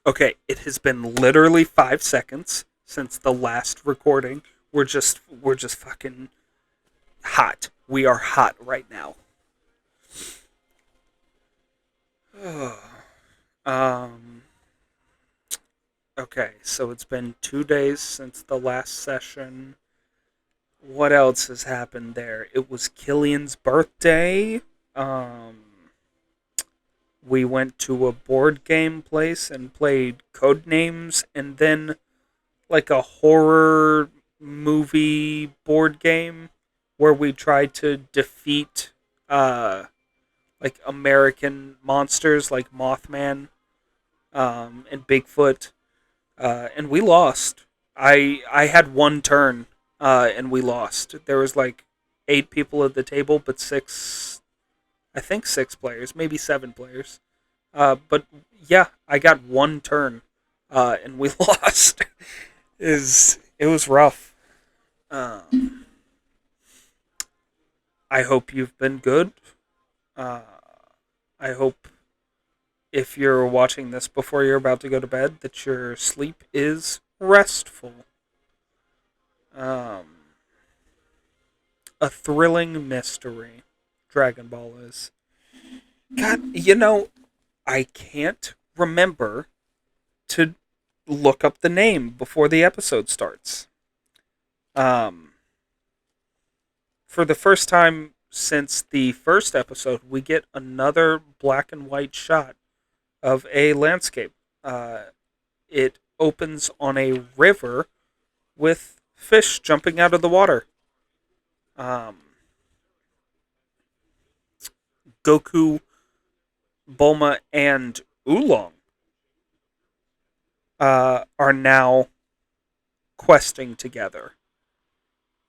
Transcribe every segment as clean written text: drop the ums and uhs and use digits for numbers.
Okay, it has been literally 5 seconds since the last recording. We're just fucking hot. We are hot right now. um. Okay, so it's been 2 days since the last session. What else has happened there? It was Killian's birthday. Um. We went to a board game place and played Codenames, and then like a horror movie board game where we tried to defeat uh like American monsters like Mothman and Bigfoot, and we lost. I had one turn, and we lost. There was like 8 people at the table, but I think 6 players, maybe 7 players. But yeah, I got one turn, and we lost. Is It was rough. Um, I hope you've been good. Uh, I hope if you're watching this before you're about to go to bed that your sleep is restful. Um, a thrilling mystery. Dragon Ball is. God, I can't remember to look up the name before the episode starts. Um, for the first time since the first episode, we get another black and white shot of a landscape. Uh, it opens on a river with fish jumping out of the water. Um, Goku, Bulma, and Oolong are now questing together.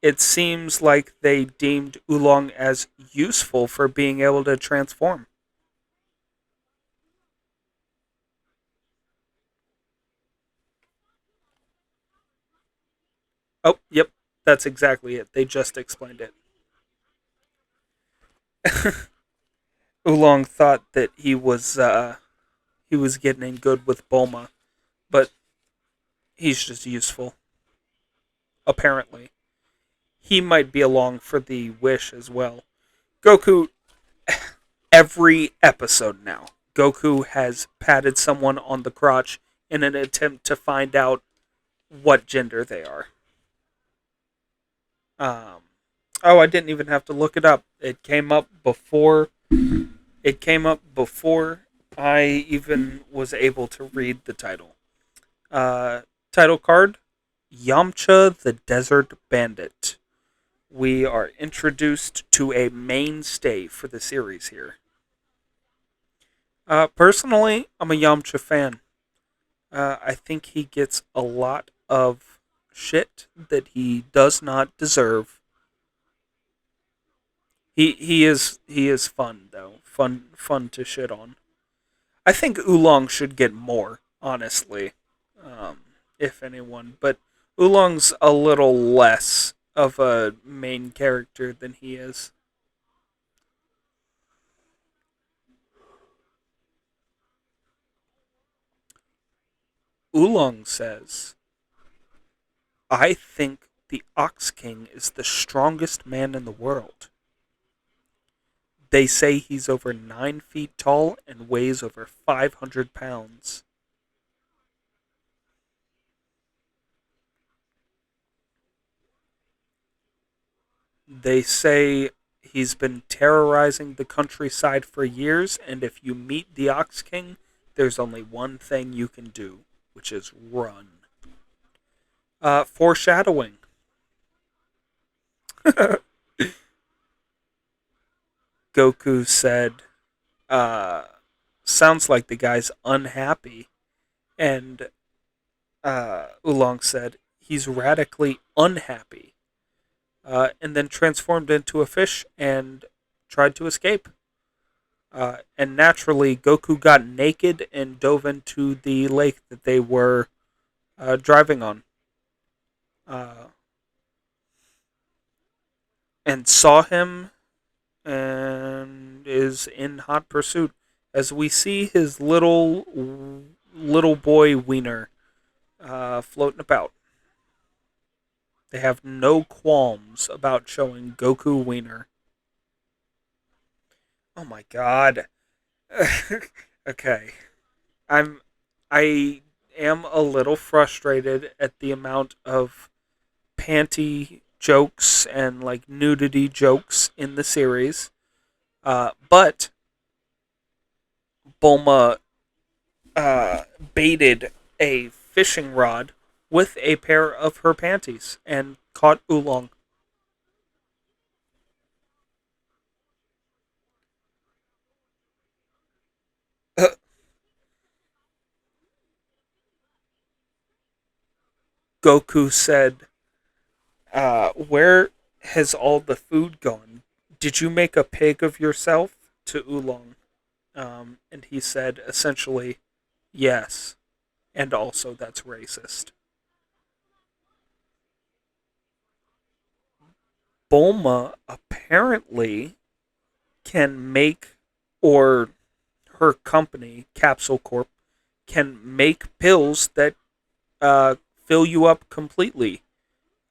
It seems like they deemed Oolong as useful for being able to transform. Oh, yep, that's exactly it. They just explained it. Oolong thought that he was getting in good with Bulma, but he's just useful. Apparently, he might be along for the wish as well. Goku, every episode now, Goku has patted someone on the crotch in an attempt to find out what gender they are. Um, oh, I didn't even have to look it up. It came up before. It came up before I even was able to read the title. Uh, Title card: Yamcha the Desert Bandit. We are introduced to a mainstay for the series here. Personally, I'm a Yamcha fan. I think he gets a lot of shit that he does not deserve. He is fun though. Fun to shit on. I think Oolong should get more, honestly. Um, if anyone, but Oolong's a little less of a main character than he is. Oolong says, I think the Ox King is the strongest man in the world. They say he's over 9 feet tall and weighs over 500 pounds. They say he's been terrorizing the countryside for years, and if you meet the Ox King, there's only one thing you can do, which is run. Foreshadowing. Goku said, uh, sounds like the guy's unhappy. And Oolong said, he's radically unhappy. And then transformed into a fish and tried to escape. And naturally, Goku got naked and dove into the lake that they were driving on, uh, and saw him and is in hot pursuit. As we see his little little boy wiener floating about. They have no qualms about showing Goku wiener. Oh my god. Okay. I'm I am a little frustrated at the amount of panty jokes and like nudity jokes in the series. But Bulma uh, baited a fishing rod with a pair of her panties and caught Oolong. Goku said, "Where has all the food gone? Did you make a pig of yourself?" To Oolong. And he said, essentially, yes. And also, that's racist. Bulma apparently can make, or her company, Capsule Corp, can make pills that fill you up completely,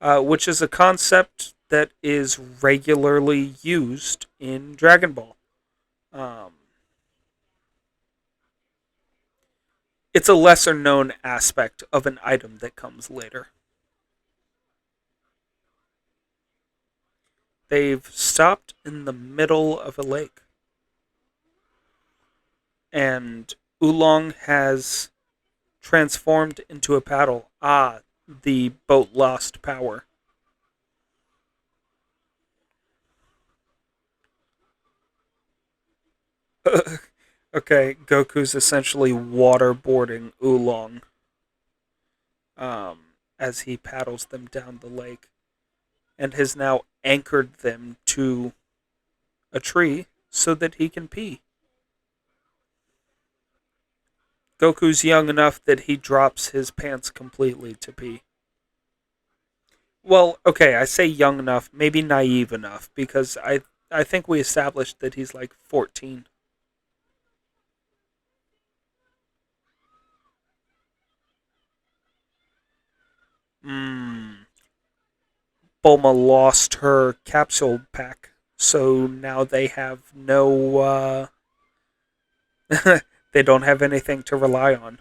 which is a concept that is regularly used in Dragon Ball. Um, it's a lesser known aspect of an item that comes later. They've stopped in the middle of a lake, and Oolong has transformed into a paddle. Ah, the boat lost power. Okay, Goku's essentially waterboarding Oolong as he paddles them down the lake and has now anchored them to a tree so that he can pee. Goku's young enough that he drops his pants completely to pee. Well, okay, I say young enough, maybe naive enough, because I think we established that he's like 14. Hmm. Bulma lost her capsule pack, so now they have no. They don't have anything to rely on.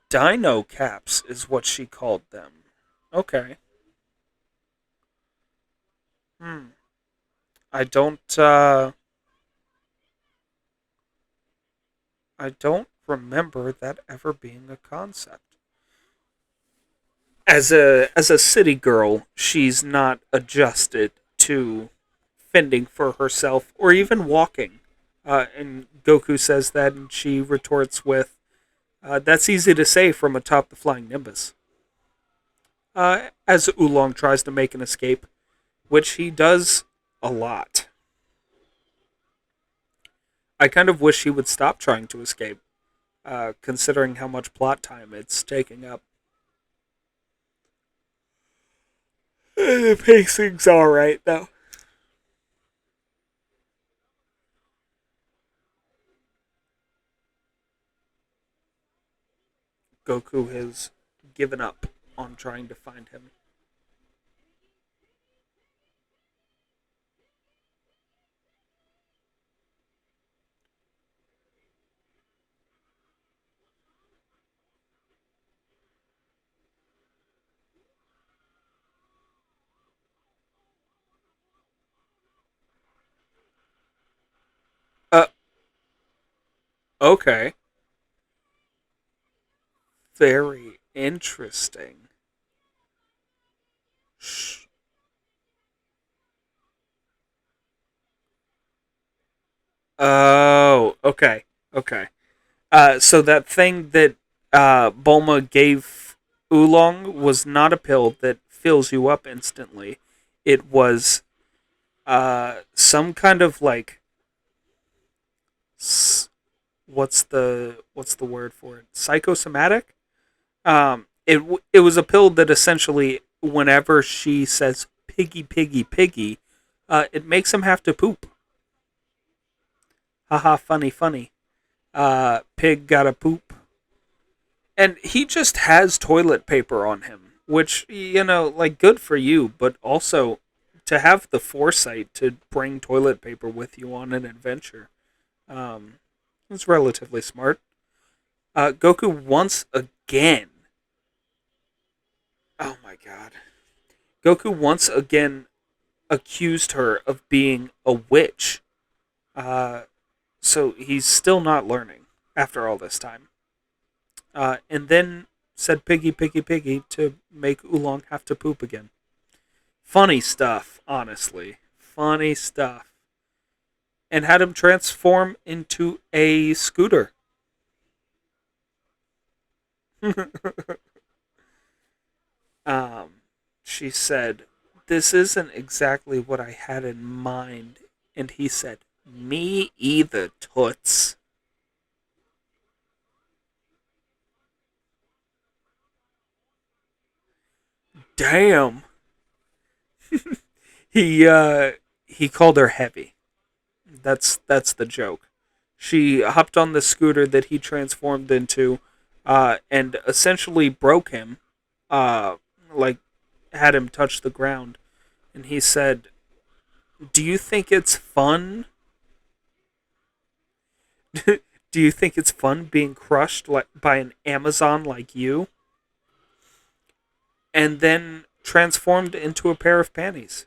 Dino caps is what she called them. Okay. Hmm. I don't. I don't remember that ever being a concept. As a city girl, she's not adjusted to fending for herself or even walking. And Goku says that, and she retorts with, "That's easy to say from atop the flying Nimbus." As Oolong tries to make an escape, which he does a lot. I kind of wish he would stop trying to escape, considering how much plot time it's taking up. The pacing's alright, though. Goku has given up on trying to find him. Uh, okay. Very interesting. Shh. Oh, okay. Okay. So that thing that Bulma gave Oolong was not a pill that fills you up instantly. It was some kind of like what's the word for it? Psychosomatic. It was a pill that essentially, whenever she says "piggy, piggy, piggy," it makes him have to poop. Haha, funny, funny. Pig gotta poop. And he just has toilet paper on him, which, like, good for you, but also to have the foresight to bring toilet paper with you on an adventure. Um, it's relatively smart. Goku once again. Oh my god. Goku once again accused her of being a witch. Uh, so he's still not learning after all this time. And then said piggy, piggy, piggy to make Oolong have to poop again. Funny stuff, honestly. Funny stuff. And had him transform into a scooter. um, she said, "This isn't exactly what I had in mind." And he said, "Me either, toots." Damn. He he called her heavy. That's the joke. She hopped on the scooter that he transformed into, and essentially broke him, uh, like had him touch the ground. And he said, "Do you think it's fun? Do you think it's fun being crushed by an Amazon like you?" And then transformed into a pair of panties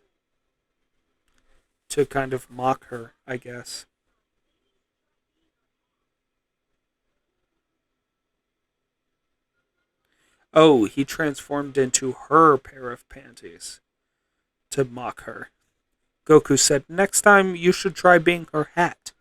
to kind of mock her, I guess. Oh, he transformed into her pair of panties to mock her. Goku said, "Next time you should try being her hat."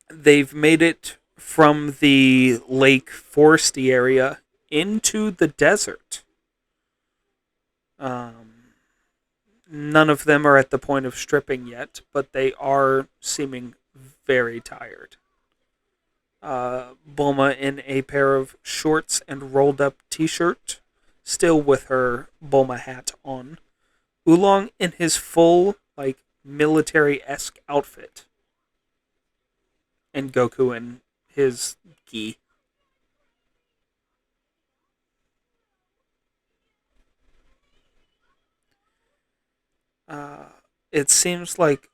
They've made it from the lake foresty area into the desert. Um, None of them are at the point of stripping yet, but they are seeming very tired. Bulma in a pair of shorts and rolled up t shirt, still with her Bulma hat on. Oolong in his full, like, military esque outfit. And Goku in his gi. Uh, it seems like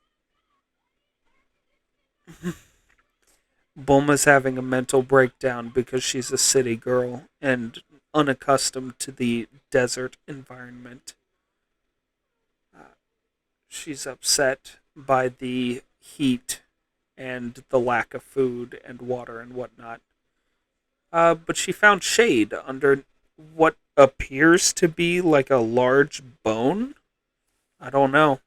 Bulma's having a mental breakdown because she's a city girl and unaccustomed to the desert environment. Uh, she's upset by the heat and the lack of food and water and whatnot. But she found shade under what appears to be like a large bone. I don't know.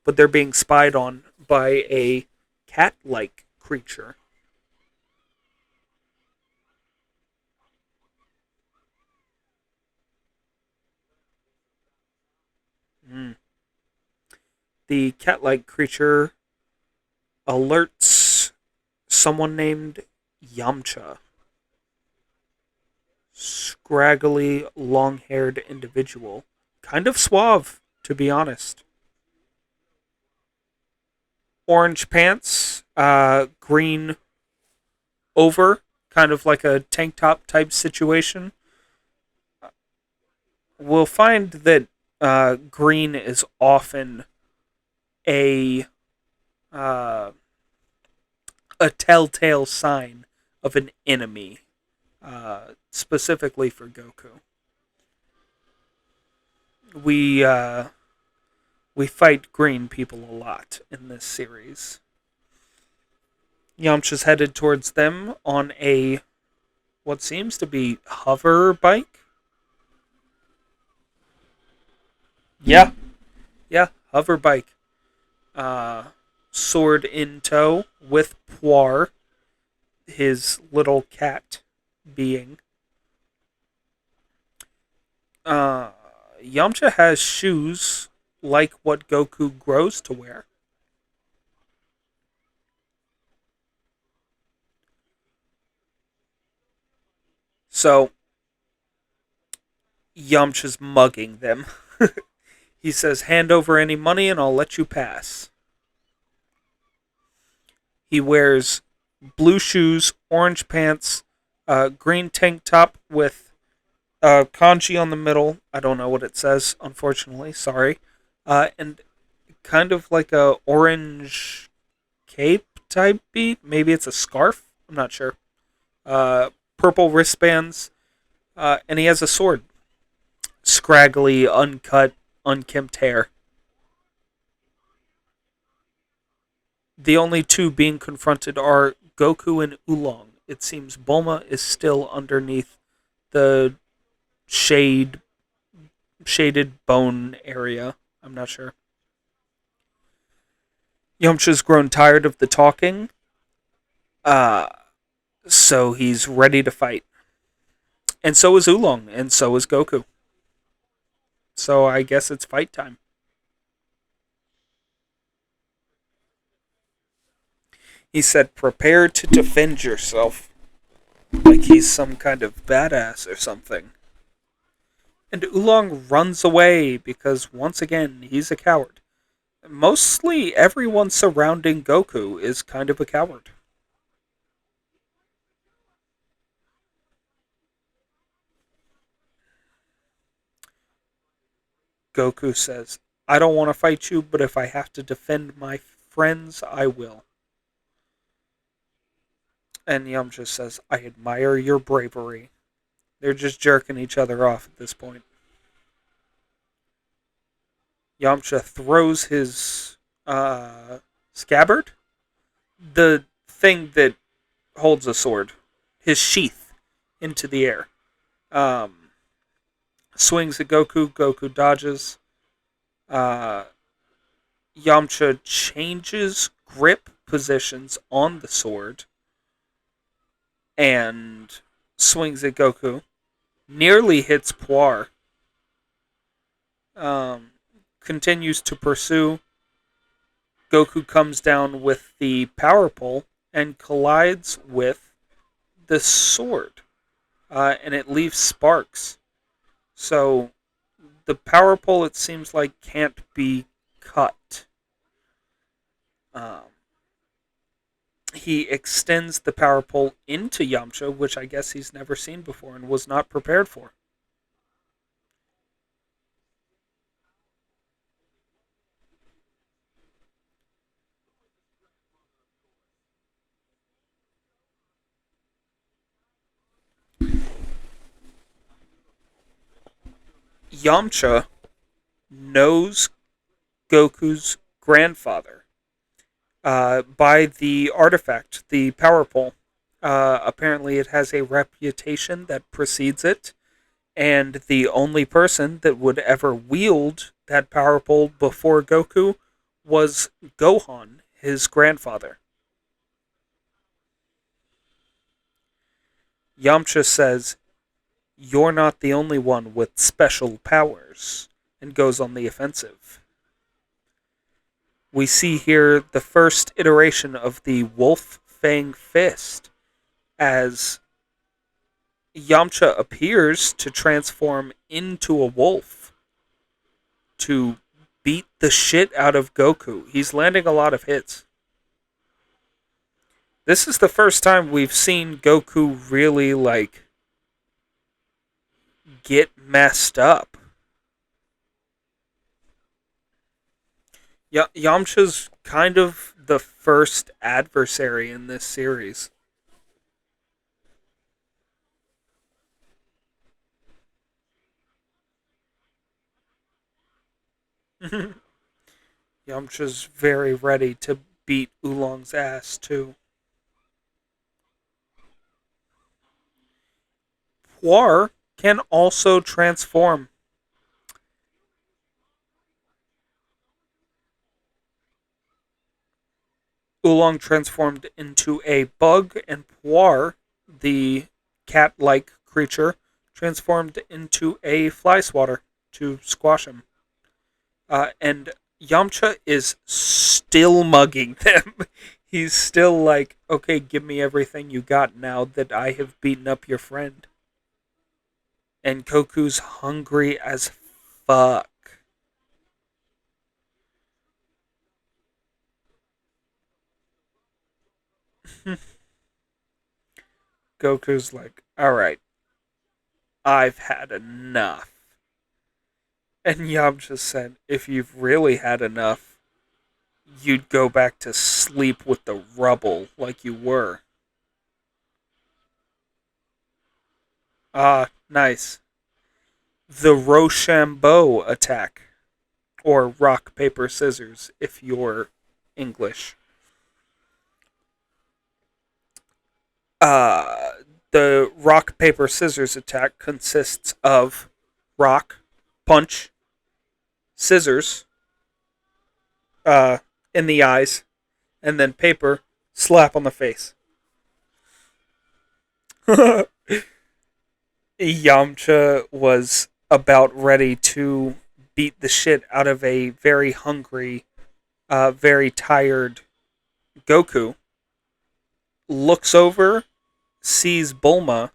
But they're being spied on by a cat like creature. Mm. The cat like creature alerts someone named Yamcha. Scraggly, long haired individual. Kind of suave, to be honest. Orange pants, green over, kind of like a tank top type situation. We'll find that green is often a uh, a telltale sign of an enemy, specifically for Goku. We we fight green people a lot in this series. Yamcha's headed towards them on a what seems to be hover bike. Yeah, yeah, hover bike. Uh, Sword in tow with Poir, his little cat being. Uh, Yamcha has shoes like what Goku grows to wear. So Yamcha's mugging them. He says, hand over any money and I'll let you pass. He wears blue shoes, orange pants, green tank top with kanji on the middle. I don't know what it says, unfortunately. Sorry. And kind of like a orange cape type beat. Maybe it's a scarf. I'm not sure. Purple wristbands. And he has a sword. Scraggly, uncut, unkempt hair. The only two being confronted are Goku and Oolong. It seems Bulma is still underneath the shade shaded bone area. I'm not sure. Yamcha's grown tired of the talking, uh, so he's ready to fight. And so is Oolong, and so is Goku. So I guess it's fight time. He said, prepare to defend yourself. Like he's some kind of badass or something. And Oolong runs away because, once again, he's a coward. Mostly everyone surrounding Goku is kind of a coward. Goku says, I don't want to fight you, but if I have to defend my friends, I will. And Yamcha says, I admire your bravery. They're just jerking each other off at this point. Yamcha throws his scabbard, the thing that holds a sword, his sheath, into the air. Um, Swings at Goku. Goku dodges. Uh, Yamcha changes grip positions on the sword and swings at Goku. Nearly hits Puar. Continues to pursue. Goku comes down with the power pole and collides with the sword. And it leaves sparks. So the power pole, it seems like, can't be cut. He extends the power pole into Yamcha, which I guess he's never seen before and was not prepared for. Yamcha knows Goku's grandfather by the artifact, the power pole. Apparently, it has a reputation that precedes it, and the only person that would ever wield that power pole before Goku was Gohan, his grandfather. Yamcha says, you're not the only one with special powers, and goes on the offensive. We see here the first iteration of the Wolf Fang Fist, as Yamcha appears to transform into a wolf to beat the shit out of Goku. He's landing a lot of hits. This is the first time we've seen Goku really, get messed up. Yamcha's kind of the first adversary in this series. Yamcha's very ready to beat Oolong's ass, too. Puar can also transform. Oolong transformed into a bug, and Puar, the cat-like creature, transformed into a fly swatter to squash him. And Yamcha is still mugging them. He's still like, okay, give me everything you got now that I have beaten up your friend. And Goku's hungry as fuck. Goku's like, alright, I've had enough. And Yamcha said, if you've really had enough, you'd go back to sleep with the rubble like you were. Ah, nice. The Rochambeau attack. Or rock, paper, scissors, if you're English. Uh, the rock, paper, scissors attack consists of rock, punch, scissors, uh, in the eyes, and then paper, slap on the face. Yamcha was about ready to beat the shit out of a very hungry, very tired Goku. Looks over, sees Bulma,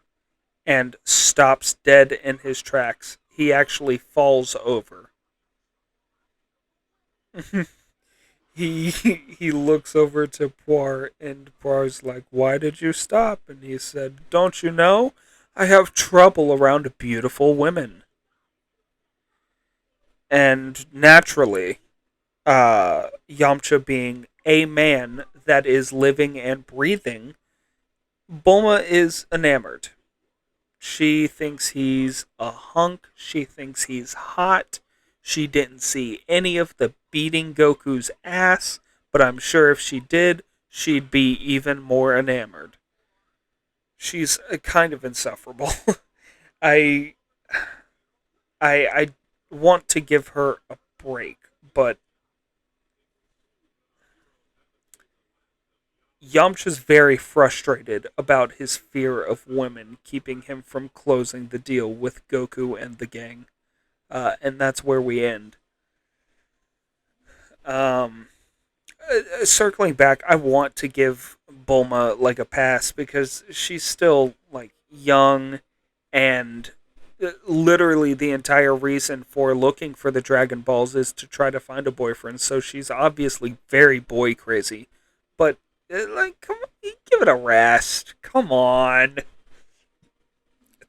and stops dead in his tracks. He actually falls over. he looks over to Poir, and Poir's like, "Why did you stop?" And he said, "Don't you know? I have trouble around beautiful women." And naturally, Yamcha being a man that is living and breathing, Bulma is enamored. She thinks he's a hunk. She thinks he's hot. She didn't see any of the beating Goku's ass, but I'm sure if she did, she'd be even more enamored. She's kind of insufferable. I, I want to give her a break, but Yamcha's very frustrated about his fear of women keeping him from closing the deal with Goku and the gang. And that's where we end. Um, Circling back, I want to give Bulma like a pass because she's still like young, and literally the entire reason for looking for the Dragon Balls is to try to find a boyfriend. So she's obviously very boy crazy, but like, come on, give it a rest. Come on,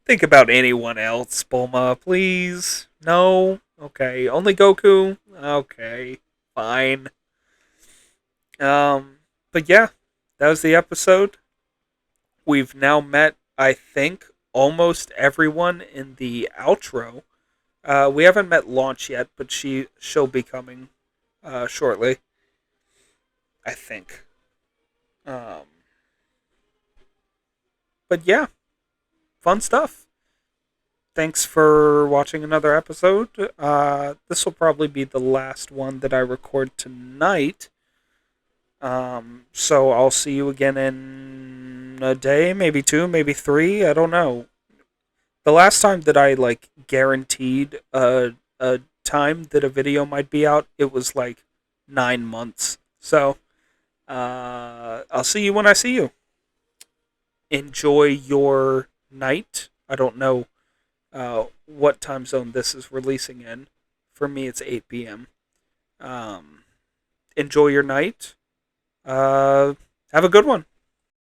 think about anyone else, Bulma, please. No, okay, only Goku. Okay, fine. But yeah, that was the episode. We've now met, I think, almost everyone in the outro. We haven't met Launch yet, but she'll be coming shortly, I think. Um, but yeah, fun stuff. Thanks for watching another episode. This will probably be the last one that I record tonight. So I'll see you again in a day, maybe two, maybe three. I don't know. The last time that I like guaranteed a time that a video might be out, it was like 9 months. So I'll see you when I see you. Enjoy your night. I don't know what time zone this is releasing in. For me, it's 8 p.m. Enjoy your night. Have a good one.